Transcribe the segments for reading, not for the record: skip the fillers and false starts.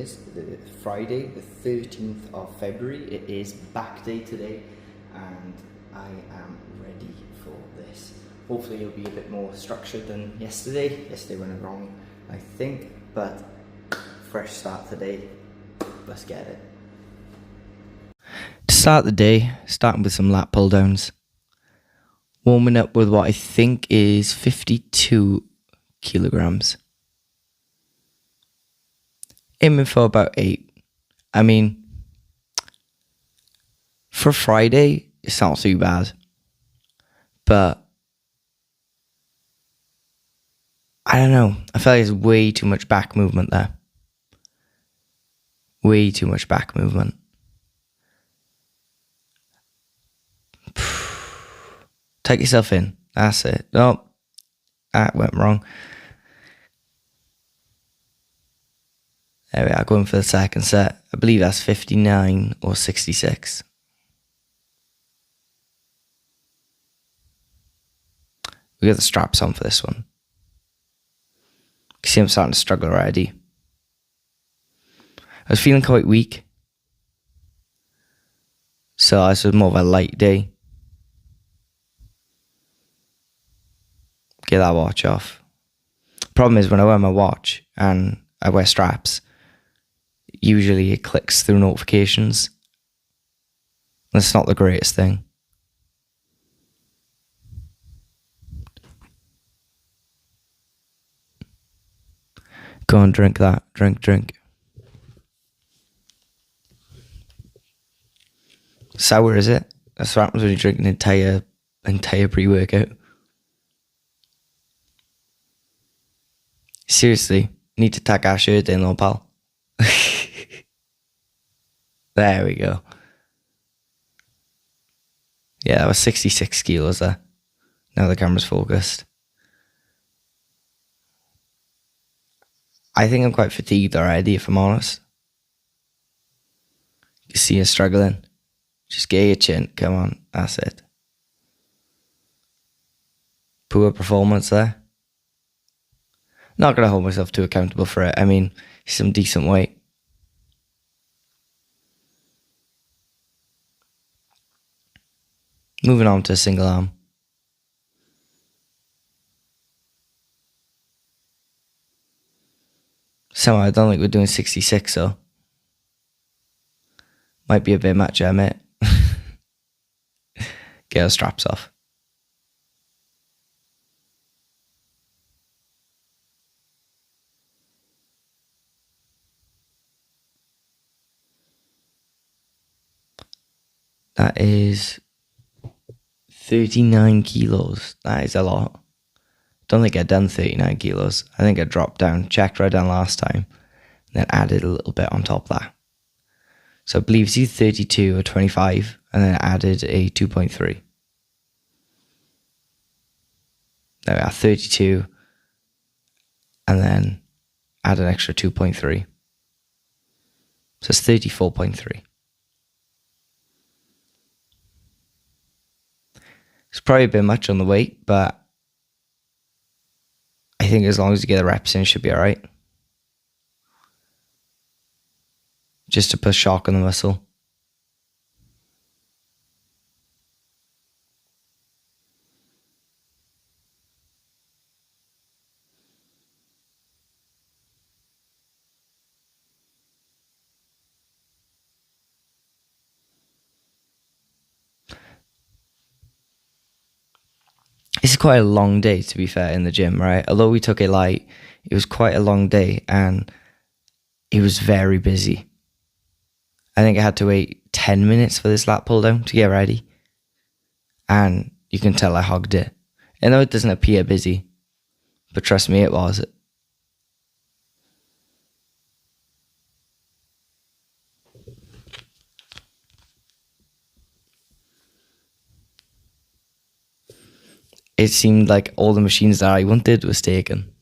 is Friday, the 13th of February. It is back day today, and I am ready for this. Hopefully it'll be a bit more structured than yesterday. Yesterday went wrong, I think, but fresh start today. Let's get it. To start the day, starting with some lat pull downs. Warming up with what I think is 52 kilograms. Aiming for about 8. I mean, for Friday, it's not too bad. But I don't know. I feel like there's way too much back movement there. Way too much back movement. Take yourself in. That's it. No, that went wrong. There we are, going for the second set. I believe that's 59 or 66. We got the straps on for this one. You can see I'm starting to struggle already. I was feeling quite weak, so this was more of a light day. Get that watch off. Problem is, when I wear my watch and I wear straps, usually it clicks through notifications. That's not the greatest thing. Go on, drink that. Drink. Sour, is it? That's what happens when you drink an entire pre-workout. Seriously, need to tack our shirt in, though, pal. There we go. Yeah, that was 66 kilos there. Now the camera's focused. I think I'm quite fatigued already, if I'm honest. You see you struggling. Just get your chin. Come on, that's it. Poor performance there. Not going to hold myself too accountable for it. I mean, some decent weight. Moving on to a single arm. Somehow I don't think we're doing 66, so might be a bit much, I admit. Get our straps off. That is 39 kilos. That is a lot. Don't think I'd done 39 kilos. I think I dropped down, checked right down last time, and then added a little bit on top of that. So I believe it's either 32 or 25, and then added a 2.3. There we are, 32, and then add an extra 2.3. So it's 34.3. It's probably a bit much on the weight, but I think as long as you get the reps in, it should be alright. Just to put shock on the muscle. This is quite a long day, to be fair, in the gym, right? Although we took it light, it was quite a long day and it was very busy. I think I had to wait 10 minutes for this lat pull down to get ready. And you can tell I hogged it. I know it doesn't appear busy, but trust me, it was. It seemed like all the machines that I wanted was taken.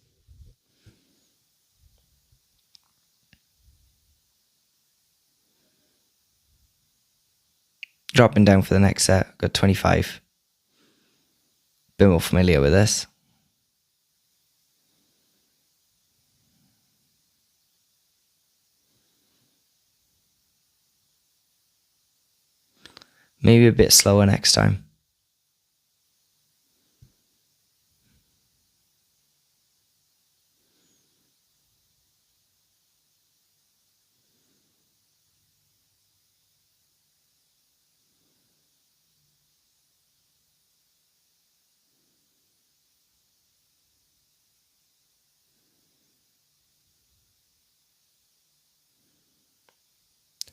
Dropping down for the next set, got 25. Bit more familiar with this. Maybe a bit slower next time.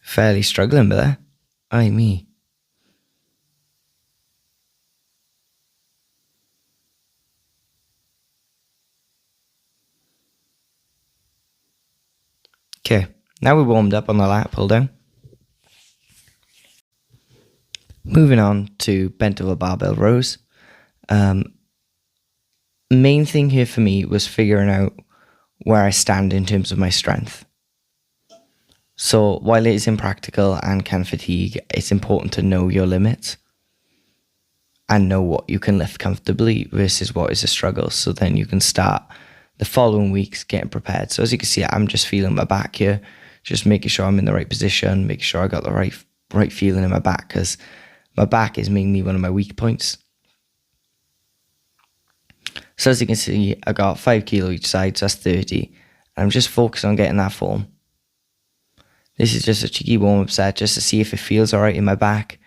Fairly struggling with that. Aye me. Okay, now we're warmed up on the lat pull down. Moving on to bent over barbell rows. Main thing here for me was figuring out where I stand in terms of my strength. So while it is impractical and can fatigue, it's important to know your limits and know what you can lift comfortably versus what is a struggle. So then you can start the following weeks getting prepared. So as you can see, I'm just feeling my back here, just making sure I'm in the right position, making sure I got the right feeling in my back, because my back is mainly one of my weak points. So as you can see, I got 5 kilo each side, so that's 30. And I'm just focused on getting that form. This is just a cheeky warm-up set just to see if it feels all right in my back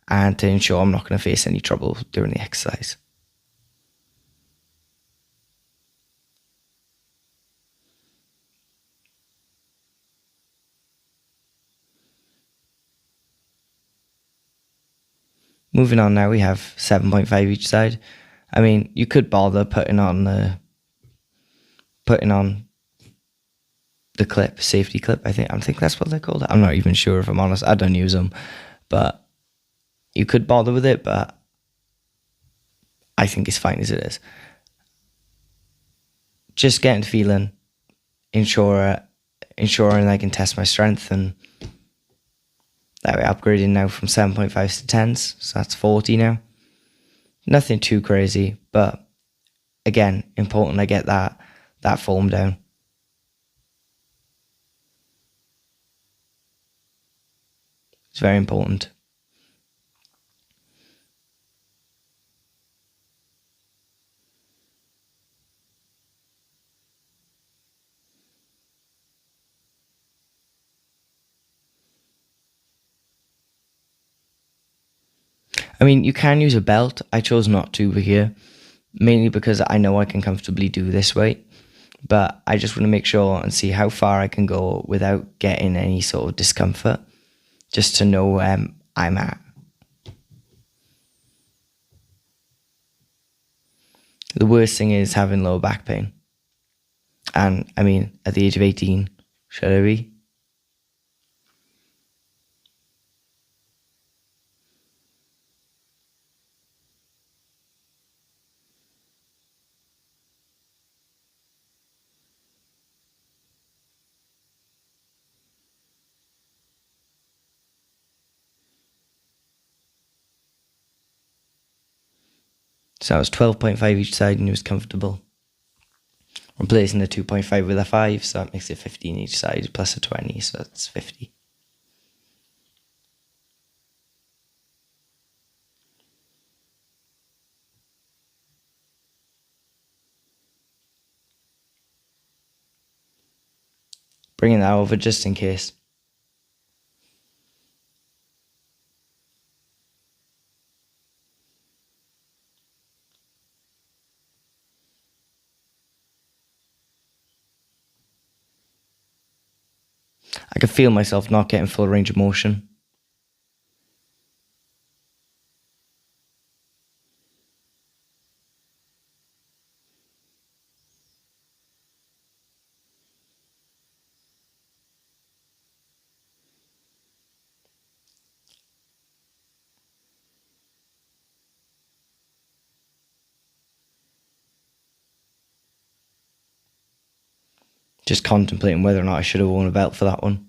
and to ensure I'm not going to face any trouble during the exercise. Moving on now, we have 7.5 each side. I mean, you could bother putting on the clip, safety clip. I think that's what they're called. I'm not even sure, if I'm honest. I don't use them, but you could bother with it, but I think it's fine as it is. Just getting feeling, ensuring I can test my strength, and that we're upgrading now from 7.5s to 10s, so that's 40 now. Nothing too crazy, but again, important I get that form down. It's very important. I mean, you can use a belt. I chose not to here, mainly because I know I can comfortably do this weight, but I just want to make sure and see how far I can go without getting any sort of discomfort, just to know where I'm at. The worst thing is having lower back pain. And I mean, at the age of 18, should I be? So I was 12.5 each side and it was comfortable. Replacing the 2.5 with a 5, so that makes it 15 each side plus a 20, so that's 50. Bringing that over just in case. I could feel myself not getting full range of motion. Just contemplating whether or not I should have worn a belt for that one.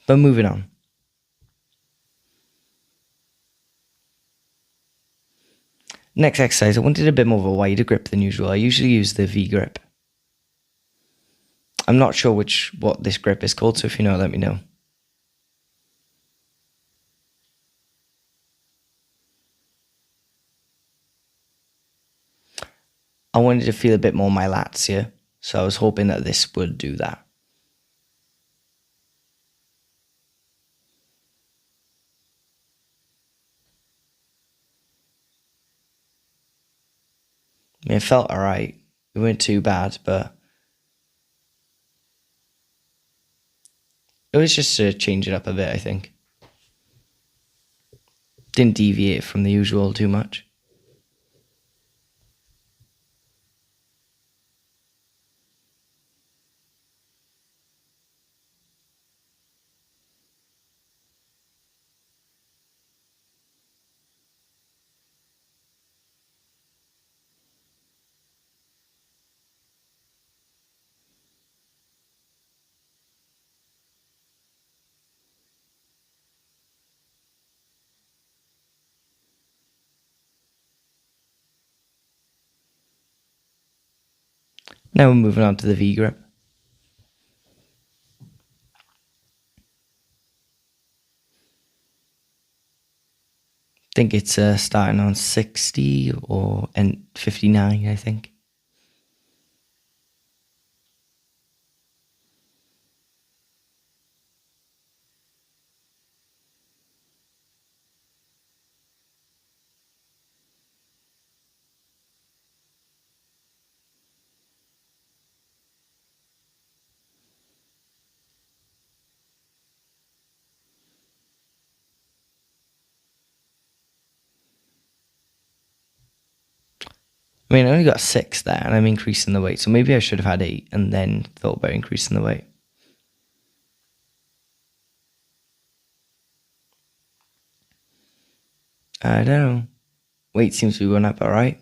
But moving on. Next exercise, I wanted a bit more of a wider grip than usual. I usually use the V grip. I'm not sure what this grip is called, so if you know, let me know. I wanted to feel a bit more my lats here. So I was hoping that this would do that. I mean, it felt alright. It weren't too bad, but it was just to change it up a bit, I think. Didn't deviate from the usual too much. Now we're moving on to the V grip. I think it's starting on 60 or and 59, I think. I mean, I only got 6 there, and I'm increasing the weight. So maybe I should have had 8 and then thought about increasing the weight. I don't know. Weight seems to be going up all right.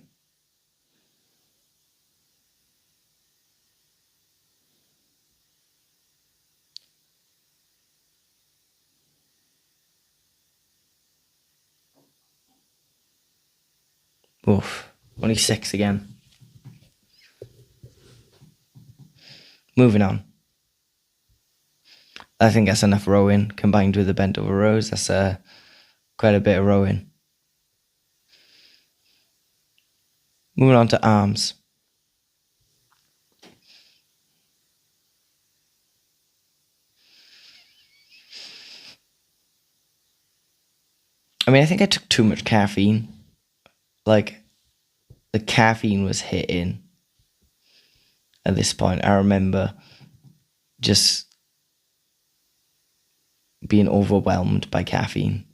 Oof. Only 6 again. Moving on. I think that's enough rowing combined with the bent over rows. That's quite a bit of rowing. Moving on to arms. I mean, I think I took too much caffeine. Like, the caffeine was hitting at this point. I remember just being overwhelmed by caffeine.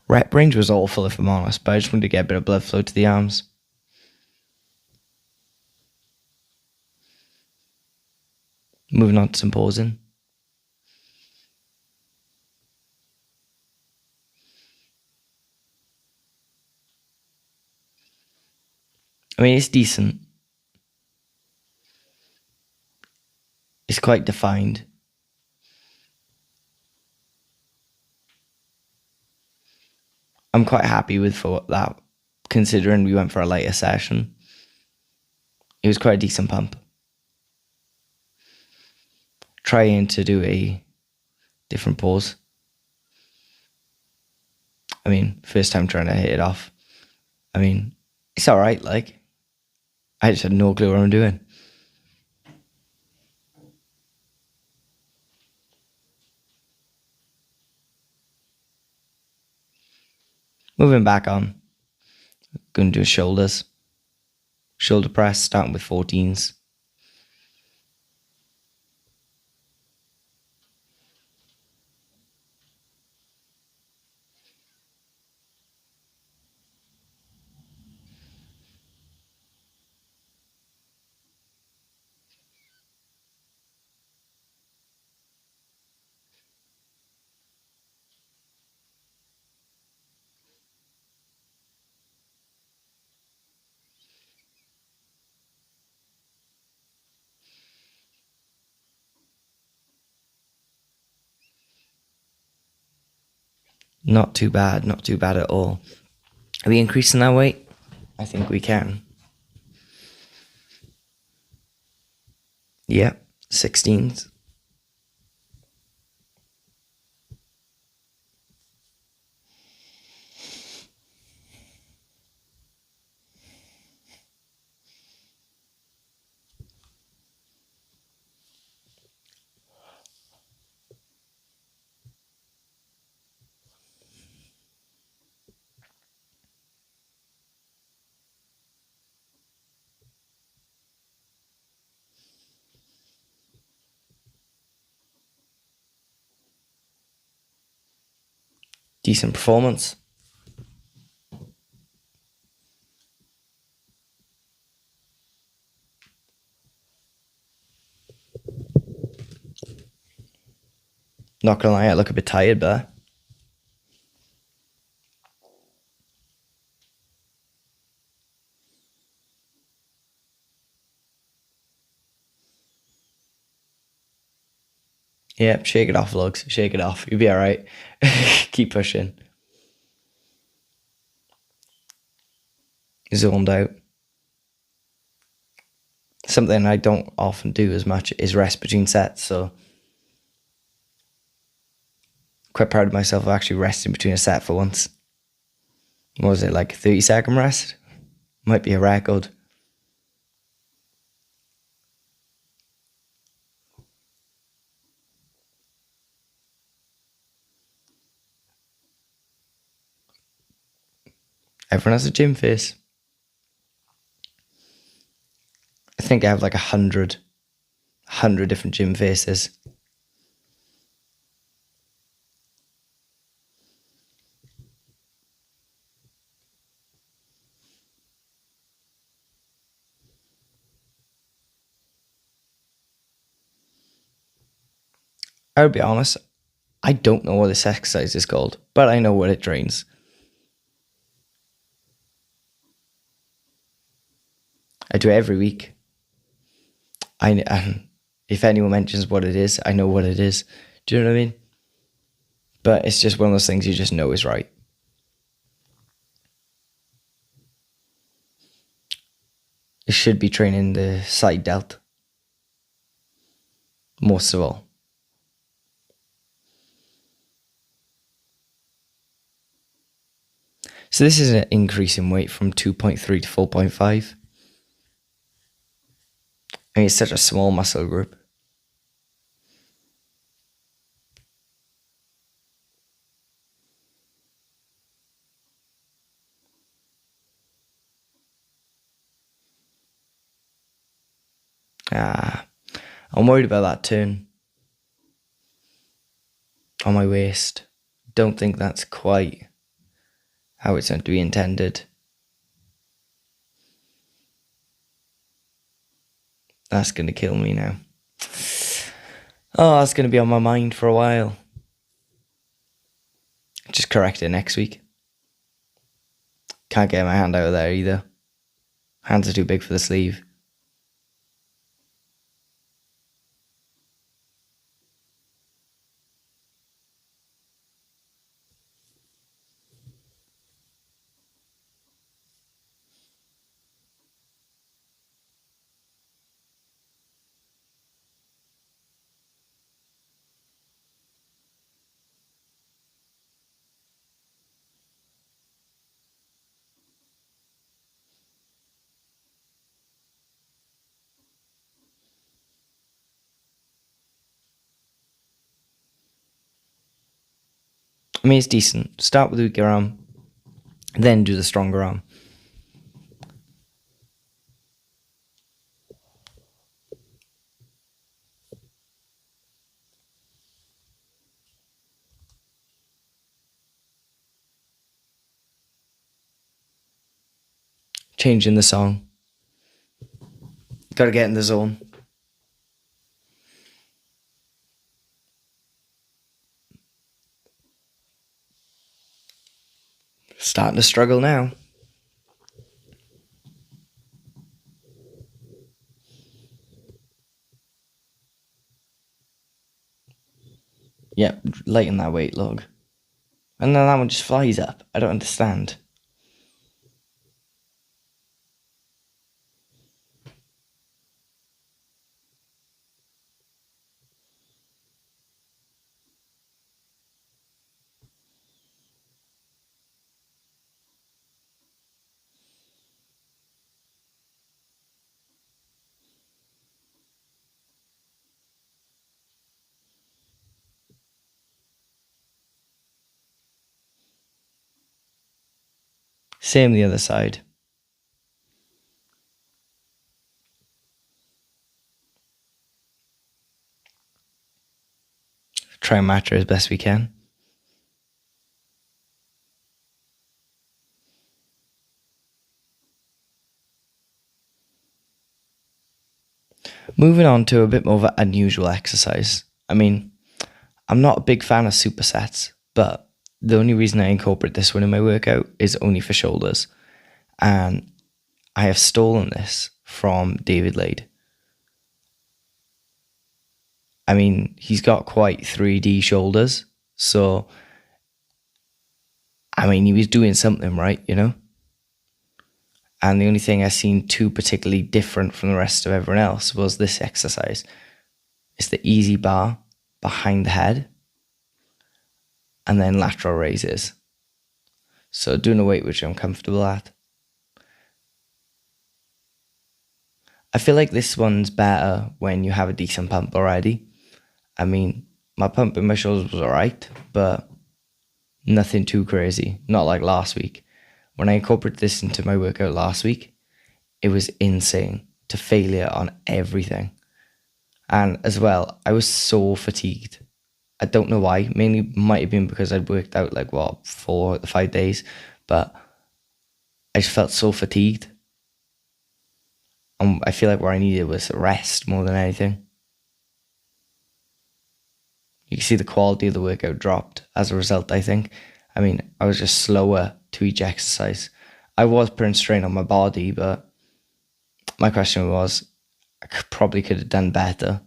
Rep range was awful, if I'm honest, but I just wanted to get a bit of blood flow to the arms. Moving on to some pausing. I mean, it's decent. It's quite defined. I'm quite happy with for that, considering we went for a lighter session. It was quite a decent pump. Trying to do a different pause. I mean, first time trying to hit it off. I mean, it's all right. Like, I just had no clue what I'm doing. Moving back on. Going to do shoulders. Shoulder press, starting with 14s. Not too bad, not too bad at all. Are we increasing that weight? I think we can. Yeah, 16s. Decent performance. Not gonna lie, I look a bit tired, but yeah, shake it off, Lugs. Shake it off. You'll be all right. Keep pushing. Zoned out. Something I don't often do as much is rest between sets, so quite proud of myself of actually resting between a set for once. What was it, like a 30-second rest? Might be a record. Everyone has a gym face. I think I have like 100 different gym faces. I would be honest, I don't know what this exercise is called, but I know what it trains. I do it every week. If anyone mentions what it is, I know what it is. Do you know what I mean? But it's just one of those things you just know is right. It should be training the side delt, most of all. So this is an increase in weight from 2.3 to 4.5. I mean, it's such a small muscle group. I'm worried about that turn on my waist. Don't think that's quite how it's meant to be intended. That's going to kill me now. Oh, that's going to be on my mind for a while. Just correct it next week. Can't get my hand out of there either. Hands are too big for the sleeve. I mean, it's decent. Start with the weaker arm, then do the stronger arm. Changing the song. Gotta get in the zone. Starting to struggle now. Yep, lighten that weight, log. And then that one just flies up. I don't understand. Same the other side. Try and match her as best we can. Moving on to a bit more of an unusual exercise. I mean, I'm not a big fan of supersets, but the only reason I incorporate this one in my workout is only for shoulders. And I have stolen this from David Lade. I mean, he's got quite 3D shoulders. So, I mean, he was doing something right, you know? And the only thing I've seen too particularly different from the rest of everyone else was this exercise. It's the easy bar behind the head and then lateral raises. So doing a weight which I'm comfortable at. I feel like this one's better when you have a decent pump already. I mean, my pump in my shoulders was alright, but nothing too crazy. Not like last week. When I incorporated this into my workout last week, it was insane to failure on everything. And as well, I was so fatigued. I don't know why. Mainly might have been because I'd worked out 4 or 5 days, but I just felt so fatigued. And I feel like what I needed was rest more than anything. You can see the quality of the workout dropped as a result, I think. I mean, I was just slower to each exercise. I was putting strain on my body, but my question was, I probably could have done better.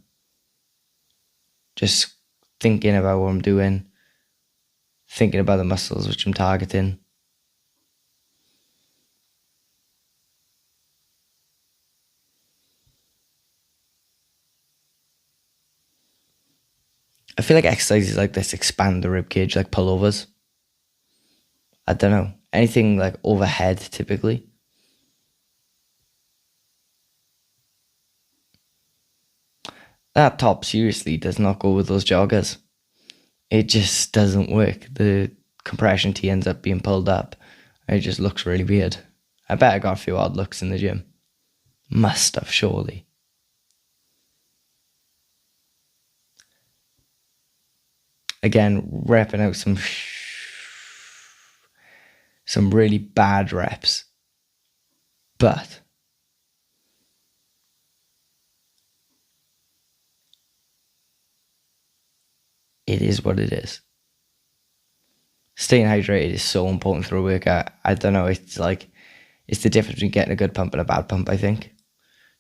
Just thinking about what I'm doing, thinking about the muscles which I'm targeting. I feel like exercises like this expand the rib cage, like pullovers. I don't know. Anything like overhead, typically. That top seriously does not go with those joggers. It just doesn't work. The compression tee ends up being pulled up. It just looks really weird. I bet I got a few odd looks in the gym. Must have, surely. Again, repping out some really bad reps. But it is what it is. Staying hydrated is so important through a workout. I don't know, it's the difference between getting a good pump and a bad pump, I think.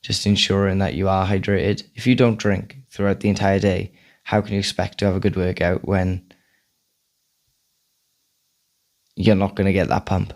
Just ensuring that you are hydrated. If you don't drink throughout the entire day, how can you expect to have a good workout when you're not going to get that pump?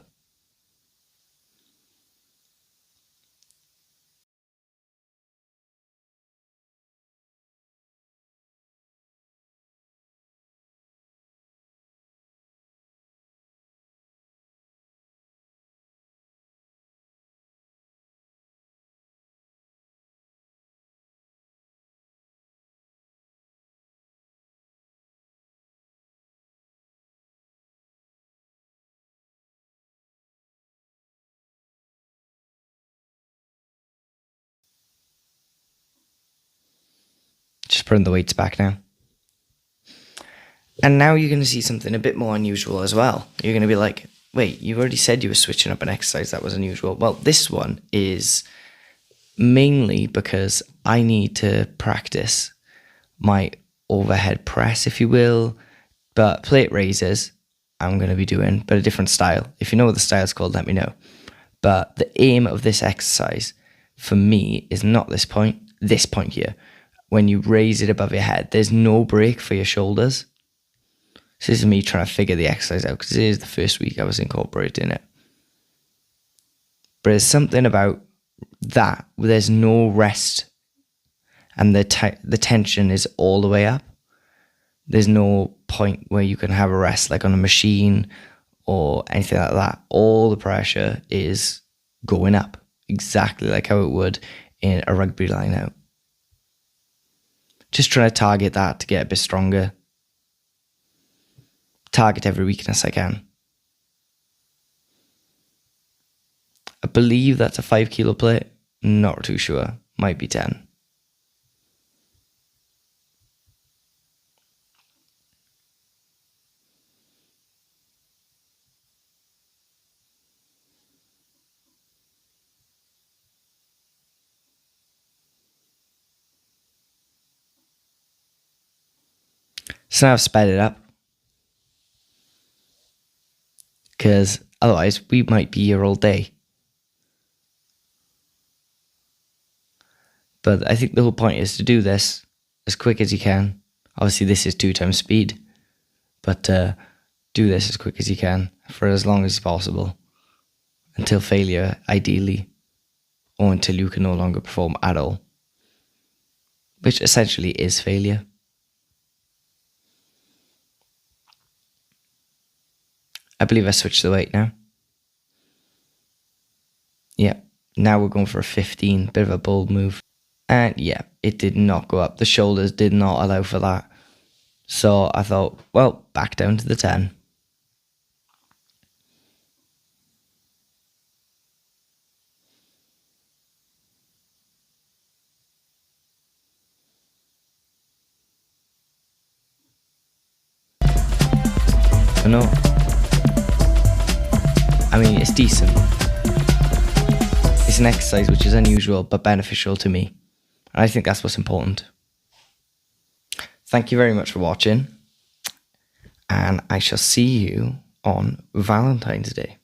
Just putting the weights back now. And now you're going to see something a bit more unusual as well. You're going to be like, wait, you already said you were switching up an exercise that was unusual. Well, this one is mainly because I need to practice my overhead press, if you will, but plate raises I'm going to be doing, but a different style. If you know what the style is called, let me know. But the aim of this exercise for me is not this point here. When you raise it above your head, there's no break for your shoulders. So this is me trying to figure the exercise out because it is the first week I was incorporating it. But there's something about that where there's no rest and the tension is all the way up. There's no point where you can have a rest like on a machine or anything like that. All the pressure is going up, exactly like how it would in a rugby line out. Just trying to target that to get a bit stronger. Target every weakness I can. I believe that's a 5 kilo plate. Not too sure. Might be 10. So now I've sped it up. Because otherwise we might be here all day. But I think the whole point is to do this as quick as you can. Obviously this is 2 times speed. But do this as quick as you can for as long as possible. Until failure, ideally. Or until you can no longer perform at all. Which essentially is failure. I believe I switched the weight now. Yeah, now we're going for a 15, bit of a bold move. And yeah, it did not go up. The shoulders did not allow for that. So I thought, well, back down to the 10. So no, I mean, it's decent. It's an exercise which is unusual but beneficial to me. And I think that's what's important. Thank you very much for watching. And I shall see you on Valentine's Day.